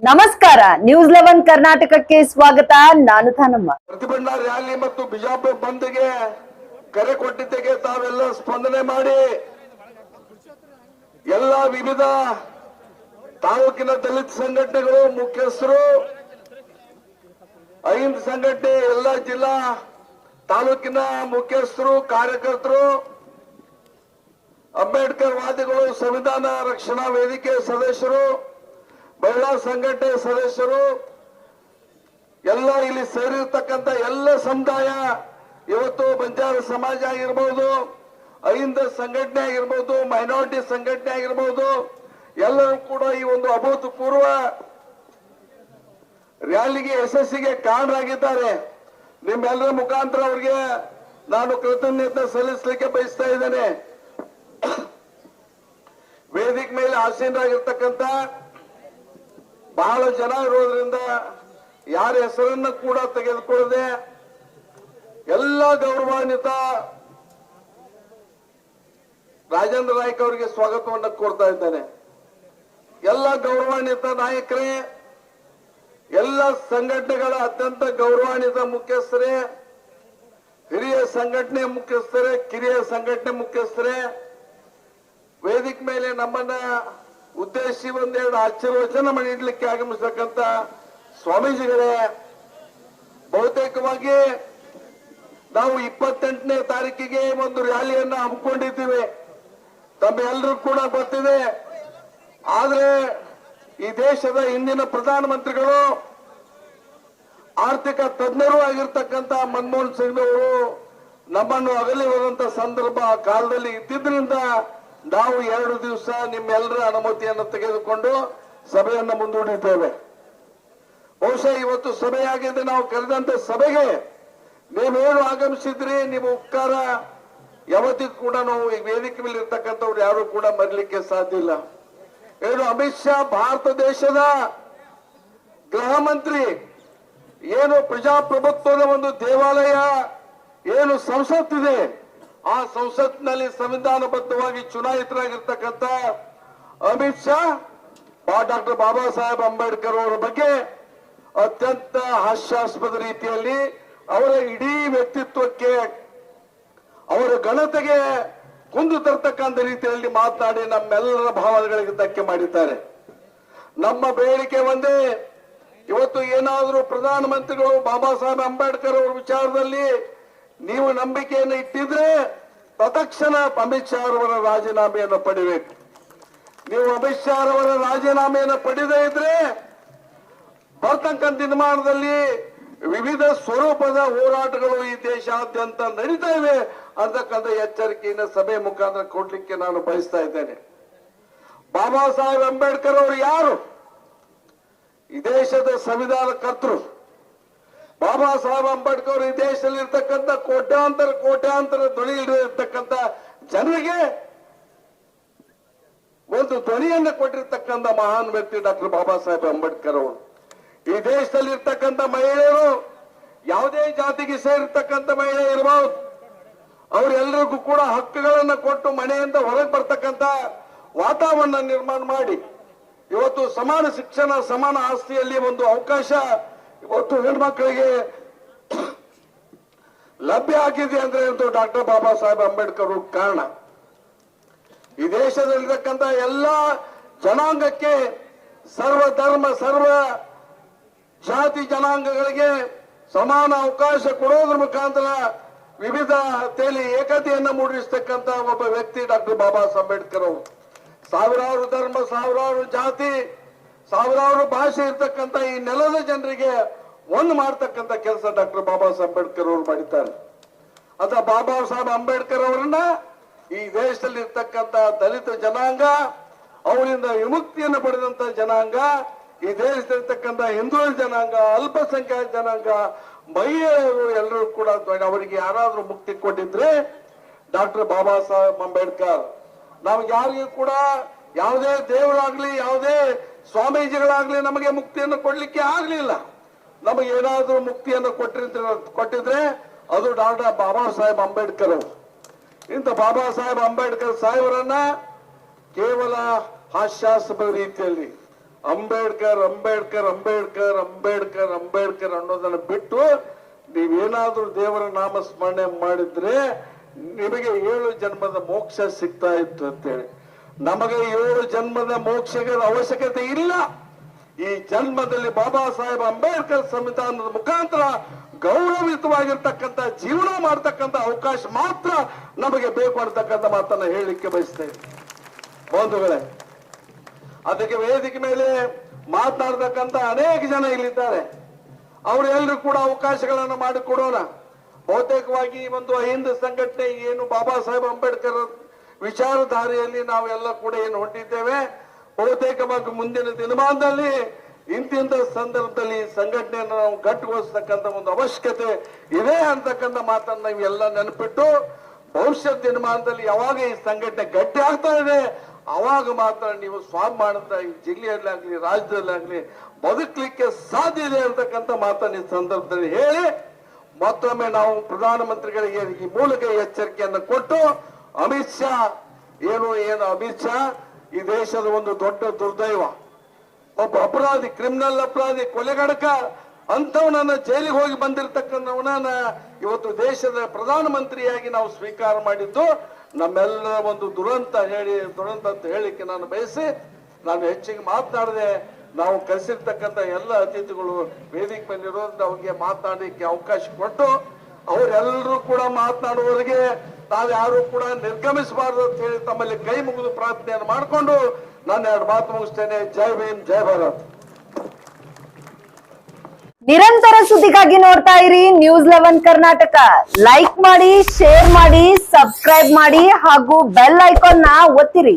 ನಮಸ್ಕಾರ, ನ್ಯೂಸ್ 11 ಕರ್ನಾಟಕಕ್ಕೆ ಸ್ವಾಗತ. ನಾನು ತಾನಮ್ಮ. ಪ್ರತಿಭಟನಾ ರ್ಯಾಲಿ ಮತ್ತು ಬಿಜಾಪುರ ಬಂದ್ಗೆ ಕರೆ ಕೊಟ್ಟಿದ್ದಕ್ಕೆ ತಾವೆಲ್ಲ ಸ್ಪಂದನೆ ಮಾಡಿ ಎಲ್ಲ ವಿವಿಧ ತಾಲೂಕಿನ ದಲಿತ ಸಂಘಟನೆಗಳು ಮುಖ್ಯಸ್ಥರು, ಅಹಿಂದ ಸಂಘಟನೆ, ಎಲ್ಲ ಜಿಲ್ಲಾ ತಾಲೂಕಿನ ಮುಖ್ಯಸ್ಥರು, ಕಾರ್ಯಕರ್ತರು, ಅಂಬೇಡ್ಕರ್ ವಾದಿಗಳು, ಸಂವಿಧಾನ ರಕ್ಷಣಾ ವೇದಿಕೆ ಸದಸ್ಯರು, ಮಹಿಳಾ ಸಂಘಟನೆ ಸದಸ್ಯರು, ಎಲ್ಲ ಇಲ್ಲಿ ಸೇರಿರ್ತಕ್ಕಂಥ ಎಲ್ಲ ಸಮುದಾಯ, ಇವತ್ತು ಬಂಜಾರ ಸಮಾಜ ಆಗಿರ್ಬೋದು, ಅಹಿಂದ ಸಂಘಟನೆ ಆಗಿರ್ಬೋದು, ಮೈನಾರಿಟಿ ಸಂಘಟನೆ ಆಗಿರ್ಬೋದು, ಎಲ್ಲರೂ ಕೂಡ ಈ ಒಂದು ಅಭೂತಪೂರ್ವ ರ್ಯಾಲಿಗೆ ಯಶಸ್ಸಿಗೆ ಕಾರಣರಾಗಿದ್ದಾರೆ. ನಿಮ್ಮೆಲ್ಲರ ಮುಖಾಂತರ ಅವರಿಗೆ ನಾನು ಕೃತಜ್ಞತೆ ಸಲ್ಲಿಸಲಿಕ್ಕೆ ಬಯಸ್ತಾ ಇದ್ದೇನೆ. ವೇದಿಕೆ ಮೇಲೆ ಆಸೀನರಾಗಿರ್ತಕ್ಕಂಥ ಬಹಳ ಜನ ಇರೋದ್ರಿಂದ ಯಾರ ಹೆಸರನ್ನು ಕೂಡ ತೆಗೆದುಕೊಳ್ಳದೆ ಎಲ್ಲ ಗೌರವಾನ್ವಿತ ರಾಜೇಂದ್ರ ನಾಯ್ಕ ಅವರಿಗೆ ಸ್ವಾಗತವನ್ನು ಕೋರ್ತಾ ಇದ್ದೇನೆ. ಎಲ್ಲ ಗೌರವಾನ್ವಿತ ನಾಯಕರೇ, ಎಲ್ಲ ಸಂಘಟನೆಗಳ ಅತ್ಯಂತ ಗೌರವಾನ್ವಿತ ಮುಖ್ಯಸ್ಥರೇ, ಹಿರಿಯ ಸಂಘಟನೆ ಮುಖ್ಯಸ್ಥರೇ, ಕಿರಿಯ ಸಂಘಟನೆ ಮುಖ್ಯಸ್ಥರೇ, ವೇದಿಕೆ ಮೇಲೆ ನಮ್ಮನ್ನ ಉದ್ದೇಶಿಸಿ ಒಂದೆರಡು ಆಶೀರ್ವಚನ ನೀಡಲಿಕ್ಕೆ ಆಗಮಿಸತಕ್ಕಂತ ಸ್ವಾಮೀಜಿಗಳೇ, ಬಹುತೇಕವಾಗಿ ನಾವು 28ನೇ ತಾರೀಕಿಗೆ ಒಂದು ರ್ಯಾಲಿಯನ್ನು ಹಮ್ಮಿಕೊಂಡಿದ್ದೀವಿ. ತಮ್ಮೆಲ್ಲರೂ ಕೂಡ ಗೊತ್ತಿದೆ. ಆದ್ರೆ ಈ ದೇಶದ ಹಿಂದಿನ ಪ್ರಧಾನಮಂತ್ರಿಗಳು, ಆರ್ಥಿಕ ತಜ್ಞರು ಆಗಿರ್ತಕ್ಕಂಥ ಮನಮೋಹನ್ ಸಿಂಗ್ ಅವರು ನಮ್ಮನ್ನು ಅಗಲಿ ಹೋದಂತ ಸಂದರ್ಭ ಆ ಕಾಲದಲ್ಲಿ ಇದ್ದಿದ್ರಿಂದ ನಾವು 2 ದಿವಸ ನಿಮ್ಮೆಲ್ಲರ ಅನುಮತಿಯನ್ನು ತೆಗೆದುಕೊಂಡು ಸಭೆಯನ್ನು ಮುಂದೂಡಿದ್ದೇವೆ. ಬಹುಶಃ ಇವತ್ತು ಸಭೆಯಾಗಿದೆ. ನಾವು ಕರೆದಂತ ಸಭೆಗೆ ನೀವೇನು ಆಗಮಿಸಿದ್ರಿ, ನಿಮ್ಮ ಉಪಕಾರ ಯಾವತ್ತಿಗೂ ಕೂಡ ನಾವು ಈ ವೇದಿಕೆ ಮೇಲೆ ಇರ್ತಕ್ಕಂಥವ್ರು ಯಾರು ಕೂಡ ಮರಲಿಕ್ಕೆ ಸಾಧ್ಯ ಇಲ್ಲ. ಏನು ಅಮಿತ್ ಶಾ ಭಾರತ ದೇಶದ ಗೃಹ ಮಂತ್ರಿ, ಏನು ಪ್ರಜಾಪ್ರಭುತ್ವದ ಒಂದು ದೇವಾಲಯ, ಏನು ಸಂಸತ್ತಿದೆ, ಆ ಸಂಸತ್ನಲ್ಲಿ ಸಂವಿಧಾನಬದ್ಧವಾಗಿ ಚುನಾಯಿತರಾಗಿರ್ತಕ್ಕಂಥ ಅಮಿತ್ ಶಾ ಡಾಕ್ಟರ್ ಬಾಬಾ ಸಾಹೇಬ್ ಅಂಬೇಡ್ಕರ್ ಅವರ ಬಗ್ಗೆ ಅತ್ಯಂತ ಹಾಸ್ಯಾಸ್ಪದ ರೀತಿಯಲ್ಲಿ ಅವರ ಇಡೀ ವ್ಯಕ್ತಿತ್ವಕ್ಕೆ, ಅವರ ಘನತೆಗೆ ಕುಂದು ತರ್ತಕ್ಕಂಥ ರೀತಿಯಲ್ಲಿ ಮಾತನಾಡಿ ನಮ್ಮೆಲ್ಲರ ಭಾವನೆಗಳಿಗೆ ಧಕ್ಕೆ ಮಾಡಿದ್ದಾರೆ. ನಮ್ಮ ಬೇಡಿಕೆ ಒಂದೇ, ಇವತ್ತು ಏನಾದರೂ ಪ್ರಧಾನಮಂತ್ರಿಗಳು ಬಾಬಾ ಸಾಹೇಬ್ ಅಂಬೇಡ್ಕರ್ ಅವರ ವಿಚಾರದಲ್ಲಿ ನೀವು ನಂಬಿಕೆಯನ್ನು ಇಟ್ಟಿದ್ರೆ ತತ್ಕ್ಷಣ ಅಮಿತ್ ಶಾ ಅವರ ರಾಜೀನಾಮೆಯನ್ನು ಪಡಿಬೇಕು. ನೀವು ಅಮಿತ್ ಶಾ ಅವರ ರಾಜೀನಾಮೆಯನ್ನು ಪಡೆದೇ ಇದ್ರೆ ಬರ್ತಕ್ಕಂಥ ದಿನಮಾನದಲ್ಲಿ ವಿವಿಧ ಸ್ವರೂಪದ ಹೋರಾಟಗಳು ಈ ದೇಶಾದ್ಯಂತ ನಡೀತಾ ಇವೆ ಅಂತಕ್ಕಂಥ ಎಚ್ಚರಿಕೆಯನ್ನು ಸಭೆ ಮುಖಾಂತರ ಕೊಡ್ಲಿಕ್ಕೆ ನಾನು ಬಯಸ್ತಾ ಇದ್ದೇನೆ. ಬಾಬಾ ಸಾಹೇಬ್ ಅಂಬೇಡ್ಕರ್ ಅವರು ಯಾರು? ಈ ದೇಶದ ಸಂವಿಧಾನ ಕರ್ತೃ. ಬಾಬಾ ಸಾಹೇಬ್ ಅಂಬೇಡ್ಕರ್ ಈ ದೇಶದಲ್ಲಿ ಇರ್ತಕ್ಕಂಥ ಕೋಟ್ಯಾಂತರ ಧ್ವನಿ ಇರ್ತಕ್ಕಂಥ ಜನರಿಗೆ ಒಂದು ಧ್ವನಿಯನ್ನು ಕೊಟ್ಟಿರ್ತಕ್ಕಂಥ ಮಹಾನ್ ವ್ಯಕ್ತಿ ಡಾಕ್ಟರ್ ಬಾಬಾ ಸಾಹೇಬ್ ಅಂಬೇಡ್ಕರ್ ಅವರು. ಈ ದೇಶದಲ್ಲಿ ಇರ್ತಕ್ಕಂಥ ಮಹಿಳೆಯರು, ಯಾವುದೇ ಜಾತಿಗೆ ಸೇರಿರ್ತಕ್ಕಂಥ ಮಹಿಳೆ ಇರಬಹುದು, ಅವರೆಲ್ಲರಿಗೂ ಕೂಡ ಹಕ್ಕುಗಳನ್ನು ಕೊಟ್ಟು ಮನೆಯಿಂದ ಹೊರಗೆ ಬರ್ತಕ್ಕಂಥ ವಾತಾವರಣ ನಿರ್ಮಾಣ ಮಾಡಿ ಇವತ್ತು ಸಮಾನ ಶಿಕ್ಷಣ, ಸಮಾನ ಆಸ್ತಿಯಲ್ಲಿ ಒಂದು ಅವಕಾಶ ಇವತ್ತು ಹೆಣ್ಮಕ್ಕಳಿಗೆ ಲಭ್ಯ ಆಗಿದೆ ಅಂದ್ರೆ ಅಂತೂ ಡಾಕ್ಟರ್ ಬಾಬಾ ಸಾಹೇಬ್ ಅಂಬೇಡ್ಕರ್ ಕಾರಣ. ಈ ದೇಶದಲ್ಲಿರ್ತಕ್ಕಂಥ ಎಲ್ಲ ಜನಾಂಗಕ್ಕೆ, ಸರ್ವ ಧರ್ಮ, ಸರ್ವ ಜಾತಿ ಜನಾಂಗಗಳಿಗೆ ಸಮಾನ ಅವಕಾಶ ಕೊಡೋದ್ರ ಮುಖಾಂತರ ವಿವಿಧತೆಯಲ್ಲಿ ಏಕತೆಯನ್ನು ಮೂಡಿಸತಕ್ಕಂಥ ಒಬ್ಬ ವ್ಯಕ್ತಿ ಡಾಕ್ಟರ್ ಬಾಬಾ ಸಾಹೇಬ್ ಅಂಬೇಡ್ಕರ್ ಅವರು. ಸಾವಿರಾರು ಧರ್ಮ, ಸಾವಿರಾರು ಜಾತಿ, ಸಾವಿರಾರು ಭಾಷೆ ಇರ್ತಕ್ಕಂಥ ಈ ನೆಲದ ಜನರಿಗೆ ಒಂದು ಮಾಡ್ತಕ್ಕಂಥ ಕೆಲಸ ಡಾಕ್ಟರ್ ಬಾಬಾ ಸಾಹೇಬ್ ಅಂಬೇಡ್ಕರ್ ಅವರು ಮಾಡಿದ್ದಾರೆ. ಅಂತ ಬಾಬಾ ಸಾಹೇಬ್ ಅಂಬೇಡ್ಕರ್ ಅವರನ್ನ ಈ ದೇಶದಲ್ಲಿ ಇರ್ತಕ್ಕಂಥ ದಲಿತ ಜನಾಂಗ, ಅವರಿಂದ ವಿಮುಕ್ತಿಯನ್ನು ಪಡೆದಂತ ಜನಾಂಗ, ಈ ದೇಶದಲ್ಲಿರ್ತಕ್ಕಂಥ ಹಿಂದೂ ಜನಾಂಗ, ಅಲ್ಪಸಂಖ್ಯಾತ ಜನಾಂಗ, ಮಹಿಳೆಯರು ಎಲ್ಲರೂ ಕೂಡ ಅವರಿಗೆ ಯಾರಾದ್ರೂ ಮುಕ್ತಿ ಕೊಟ್ಟಿದ್ರೆ ಡಾಕ್ಟರ್ ಬಾಬಾ ಸಾಹೇಬ್ ಅಂಬೇಡ್ಕರ್. ನಮ್ಗೆ ಯಾರಿಗೂ ಕೂಡ ಯಾವುದೇ ದೇವರಾಗ್ಲಿ, ಯಾವುದೇ ಸ್ವಾಮೀಜಿಗಳಾಗ್ಲಿ ನಮಗೆ ಮುಕ್ತಿಯನ್ನು ಕೊಡ್ಲಿಕ್ಕೆ ಆಗ್ಲಿಲ್ಲ. ನಮಗೆ ಏನಾದ್ರೂ ಮುಕ್ತಿಯನ್ನು ಕೊಟ್ಟಿದ್ರೆ ಅದು ಡಾಕ್ಟರ್ ಬಾಬಾ ಸಾಹೇಬ್ ಅಂಬೇಡ್ಕರ್ ಅವರು. ಇಂಥ ಬಾಬಾ ಸಾಹೇಬ್ ಅಂಬೇಡ್ಕರ್ ಸಾಹೇಬರನ್ನ ಕೇವಲ ಹಾಸ್ಯಾಸ್ಪದ ರೀತಿಯಲ್ಲಿ ಅಂಬೇಡ್ಕರ್ ಅಂಬೇಡ್ಕರ್ ಅಂಬೇಡ್ಕರ್ ಅಂಬೇಡ್ಕರ್ ಅಂಬೇಡ್ಕರ್ ಅನ್ನೋದನ್ನ ಬಿಟ್ಟು ನೀವೇನಾದ್ರೂ ದೇವರ ನಾಮ ಸ್ಮರಣೆ ಮಾಡಿದ್ರೆ ನಿಮಗೆ 7 ಜನ್ಮದ ಮೋಕ್ಷ ಸಿಗ್ತಾ ಇತ್ತು ಅಂತೇಳಿ. ನಮಗೆ 7 ಜನ್ಮದ ಮೋಕ್ಷದ ಅವಶ್ಯಕತೆ ಇಲ್ಲ. ಈ ಜನ್ಮದಲ್ಲಿ ಬಾಬಾ ಸಾಹೇಬ್ ಅಂಬೇಡ್ಕರ್ ಸಂವಿಧಾನದ ಮುಖಾಂತರ ಗೌರವಿತವಾಗಿರ್ತಕ್ಕಂಥ ಜೀವನ ಮಾಡ್ತಕ್ಕಂಥ ಅವಕಾಶ ಮಾತ್ರ ನಮಗೆ ಬೇಕು ಅಂತಕ್ಕಂಥ ಮಾತನ್ನ ಹೇಳಲಿಕ್ಕೆ ಬಯಸ್ತೇವೆ ಬಂಧುಗಳೇ. ಅದಕ್ಕೆ ವೇದಿಕೆ ಮೇಲೆ ಮಾತನಾಡ್ತಕ್ಕಂಥ ಅನೇಕ ಜನ ಇಲ್ಲಿದ್ದಾರೆ. ಅವರೆಲ್ಲರೂ ಕೂಡ ಅವಕಾಶಗಳನ್ನು ಮಾಡಿಕೊಡೋಣ. ಬಹುತೇಕವಾಗಿ ಒಂದು ಅಹಿಂದ ಸಂಘಟನೆ ಏನು ಬಾಬಾ ಸಾಹೇಬ್ ಅಂಬೇಡ್ಕರ್ ವಿಚಾರಧಾರೆಯಲ್ಲಿ ನಾವೆಲ್ಲ ಕೂಡ ಏನು ಹೊಂಟಿದ್ದೇವೆ, ಬಹುತೇಕವಾಗಿ ಮುಂದಿನ ದಿನಮಾನದಲ್ಲಿ ಇಂತಿಂತ ಸಂದರ್ಭದಲ್ಲಿ ಸಂಘಟನೆಯನ್ನು ನಾವು ಗಟ್ಟಿಗೊಳಿಸ್ತಕ್ಕಂಥ ಒಂದು ಅವಶ್ಯಕತೆ ಇದೆ ಅಂತಕ್ಕಂಥ ಮಾತನ್ನ ನೀವೆಲ್ಲ ನೆನಪಿಟ್ಟು ಭವಿಷ್ಯದ ದಿನಮಾನದಲ್ಲಿ ಯಾವಾಗ ಈ ಸಂಘಟನೆ ಗಟ್ಟಿ ಆಗ್ತಾ ಇದೆ ಅವಾಗ ಮಾತ್ರ ನೀವು ಸ್ವಾಭಿಮಾನದ ಈ ಜಿಲ್ಲೆಯಲ್ಲಾಗ್ಲಿ ರಾಜ್ಯದಲ್ಲಾಗ್ಲಿ ಬದುಕಲಿಕ್ಕೆ ಸಾಧ್ಯ ಇದೆ ಅಂತಕ್ಕಂಥ ಮಾತನ್ನ ಈ ಸಂದರ್ಭದಲ್ಲಿ ಹೇಳಿ ಮತ್ತೊಮ್ಮೆ ನಾವು ಪ್ರಧಾನಮಂತ್ರಿಗಳಿಗೆ ಈ ಮೂಲಕ ಎಚ್ಚರಿಕೆಯನ್ನು ಕೊಟ್ಟು ಅಮಿತ್ ಶಾ ಏನು ಅಮಿತ್ ಶಾ ಈ ದೇಶದ ಒಂದು ದೊಡ್ಡ ದುರ್ದೈವ, ಒಬ್ಬ ಅಪರಾಧಿ, ಕ್ರಿಮಿನಲ್ ಅಪರಾಧಿ, ಕೊಲೆಗಡಕ ಅಂತವನನ್ನ ಜೈಲಿಗೆ ಹೋಗಿ ಬಂದಿರತಕ್ಕಂಥವನನ್ನ ಇವತ್ತು ದೇಶದ ಪ್ರಧಾನಮಂತ್ರಿಯಾಗಿ ನಾವು ಸ್ವೀಕಾರ ಮಾಡಿದ್ದು ನಮ್ಮೆಲ್ಲರ ಒಂದು ದುರಂತ ಅಂತ ಹೇಳಿಕ್ಕೆ ನಾನು ಬಯಸಿ ನಾನು ಹೆಚ್ಚಿಗೆ ಮಾತನಾಡದೆ ನಾವು ಕರೆಸಿರ್ತಕ್ಕಂಥ ಎಲ್ಲ ಅತಿಥಿಗಳು ವೇದಿಕೆ ಮೇಲೆ ಇರೋದ್ರಿಂದ ಅವ್ರಿಗೆ ಮಾತನಾಡಲಿಕ್ಕೆ ಅವಕಾಶ ಕೊಟ್ಟು ಅವರೆಲ್ಲರೂ ಕೂಡ ಮಾತನಾಡುವವರಿಗೆ ತಾವ್ಯಾರು ಕೂಡ ನಿರ್ಗಮಿಸಬಾರದು ಅಂತ ಹೇಳಿ ತಮ್ಮಲ್ಲಿ ಕೈ ಮುಗಿದು ಪ್ರಾರ್ಥನೆಯನ್ನು ಮಾಡಿಕೊಂಡು ನಾನು 2 ಮಾತು ಮುಗಿಸ್ತೇನೆ. ಜೈ ಭೀಮ್, ಜೈ ಭಾರತ್. ನಿರಂತರ ಸುದ್ದಿಗಾಗಿ ನೋಡ್ತಾ ಇರಿ ನ್ಯೂಸ್ 11 ಕರ್ನಾಟಕ. ಲೈಕ್ ಮಾಡಿ, ಶೇರ್ ಮಾಡಿ, ಸಬ್ಸ್ಕ್ರೈಬ್ ಮಾಡಿ ಹಾಗೂ ಬೆಲ್ ಐಕಾನ್ ನ ಒತ್ತಿರಿ.